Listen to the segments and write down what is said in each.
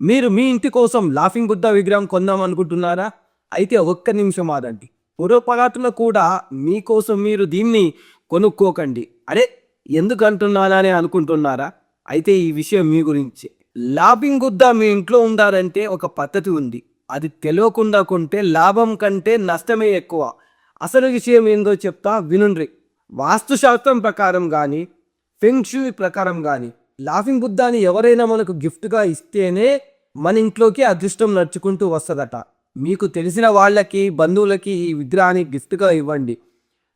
మీరు మీ ఇంటి కోసం లాఫింగ్ బుద్ధ విగ్రహం కొందాం అనుకుంటున్నారా? అయితే ఒక్క నిమిషం ఆగండి. పొరపాటున కూడా మీకోసం మీరు దీన్ని కొనుక్కోకండి. అరే! ఎందుకంటున్నానని అనుకుంటున్నారా? అయితే ఈ విషయం మీ గురించే. లాఫింగ్ బుద్ధ మీ ఇంట్లో ఉండాలంటే ఒక పద్ధతి ఉంది. అది తెలియకుండా కొంటే లాభం కంటే నష్టమే ఎక్కువ. అసలు విషయం ఏందో చెప్తా వినుండ్రి. వాస్తుశాస్త్రం ప్రకారం కానీ, ఫెంగ్ షూయి ప్రకారం కానీ లాఫింగ్ బుద్ధాని ఎవరైనా మనకు గిఫ్ట్గా ఇస్తేనే మన ఇంట్లోకి అదృష్టం నడుచుకుంటూ వస్తుందట. మీకు తెలిసిన వాళ్ళకి, బంధువులకి ఈ విగ్రహాన్ని గిఫ్ట్గా ఇవ్వండి.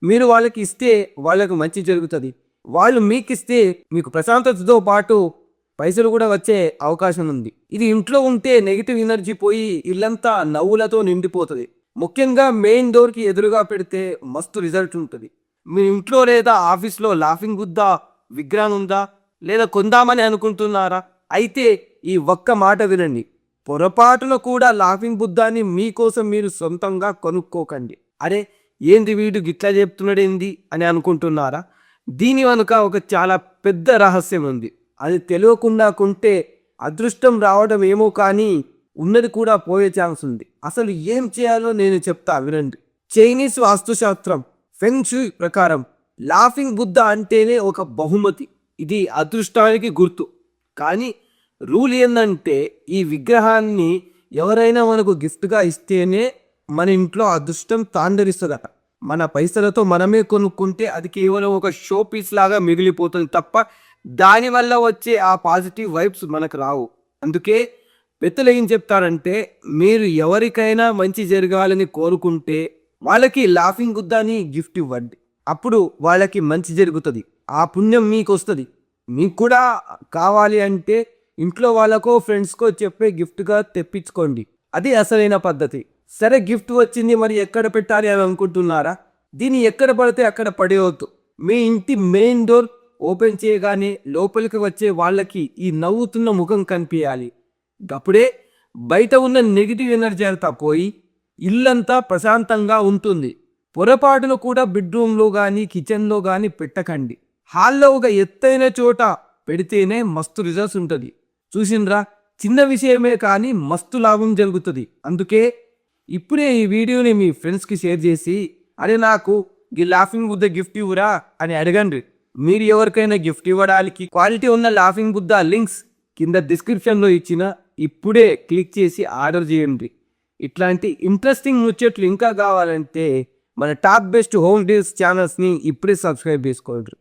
మీరు వాళ్ళకి ఇస్తే వాళ్ళకు మంచి జరుగుతుంది. వాళ్ళు మీకు ఇస్తే మీకు ప్రశాంతతతో పాటు పైసలు కూడా వచ్చే అవకాశం ఉంది. ఇది ఇంట్లో ఉంటే నెగిటివ్ ఎనర్జీ పోయి ఇల్లంతా నవ్వులతో నిండిపోతుంది. ముఖ్యంగా మెయిన్ డోర్కి ఎదురుగా పెడితే మస్తు రిజల్ట్ ఉంటుంది. మీ ఇంట్లో లేదా ఆఫీస్లో లాఫింగ్ బుద్ధ విగ్రహం ఉందా, లేదా కొందామని అనుకుంటున్నారా? అయితే ఈ ఒక్క మాట వినండి. పొరపాటులో కూడా లాఫింగ్ బుద్ధాన్ని మీకోసం మీరు సొంతంగా కొనుక్కోకండి. అరే ఏంది వీడు గిట్లా చెప్తున్నాడేంది అని అనుకుంటున్నారా? దీని వెనుక ఒక చాలా పెద్ద రహస్యం ఉంది. అది తెలియకుండా కొంటే అదృష్టం రావడం ఏమో కానీ ఉన్నది కూడా పోయే ఛాన్స్ ఉంది. అసలు ఏం చేయాలో నేను చెప్తా వినండి. చైనీస్ వాస్తుశాస్త్రం ఫెంగ్ షూయి ప్రకారం లాఫింగ్ బుద్ధ అంటేనే ఒక బహుమతి. ఇది అదృష్టానికి గుర్తు. కానీ రూల్ ఏంటంటే ఈ విగ్రహాన్ని ఎవరైనా మనకు గిఫ్ట్గా ఇస్తేనే మన ఇంట్లో అదృష్టం తాండరిస్తుందట. మన పైసలతో మనమే కొనుక్కుంటే అది కేవలం ఒక షో పీస్ లాగా మిగిలిపోతుంది తప్ప దానివల్ల వచ్చే ఆ పాజిటివ్ వైబ్స్ మనకు రావు. అందుకే పెద్దలు ఏం చెప్తారంటే, మీరు ఎవరికైనా మంచి జరగాలని కోరుకుంటే వాళ్ళకి లాఫింగ్ బుద్ధాని గిఫ్ట్ ఇవ్వండి. అప్పుడు వాళ్ళకి మంచి జరుగుతుంది. ఆ పుణ్యం మీకు వస్తుంది. మీకు కూడా కావాలి అంటే ఇంట్లో వాళ్ళకో ఫ్రెండ్స్కో చెప్పే గిఫ్ట్గా తెప్పించుకోండి. అది అసలైన పద్ధతి. సరే, గిఫ్ట్ వచ్చింది, మరి ఎక్కడ పెట్టాలి అని అనుకుంటున్నారా? దీన్ని ఎక్కడ పడితే అక్కడ పడేయవద్దు. మీ ఇంటి మెయిన్ డోర్ ఓపెన్ చేయగానే లోపలికి వచ్చే వాళ్ళకి ఈ నవ్వుతున్న ముఖం కనిపించాలి. అప్పుడే బయట ఉన్న నెగిటివ్ ఎనర్జీ అంతా పోయి ఇల్లంతా ప్రశాంతంగా ఉంటుంది. పొరపాటును కూడా బెడ్రూమ్లో కానీ కిచెన్లో కానీ పెట్టకండి. హాల్లో ఒక ఎత్తైన చోట పెడితేనే మస్తు రిజల్ట్స్ ఉంటుంది. చూసిండ్రా, చిన్న విషయమే కానీ మస్తు లాభం జరుగుతుంది. అందుకే ఇప్పుడే ఈ వీడియోని మీ ఫ్రెండ్స్కి షేర్ చేసి, అరే నాకు ఈ లాఫింగ్ బుద్ధ గిఫ్ట్ ఇవ్వరా అని అడగండి. మీరు ఎవరికైనా గిఫ్ట్ ఇవ్వడానికి క్వాలిటీ ఉన్న లాఫింగ్ బుద్ధ లింక్స్ కింద డిస్క్రిప్షన్లో ఇచ్చిన, ఇప్పుడే క్లిక్ చేసి ఆర్డర్ చేయండి. ఇట్లాంటి ఇంట్రెస్టింగ్ ముచ్చట్లు ఇంకా కావాలంటే మన టాప్ బెస్ట్ హోమ్ డీల్స్ ఛానల్స్ని ఇప్పుడే సబ్స్క్రైబ్ చేసుకోండి.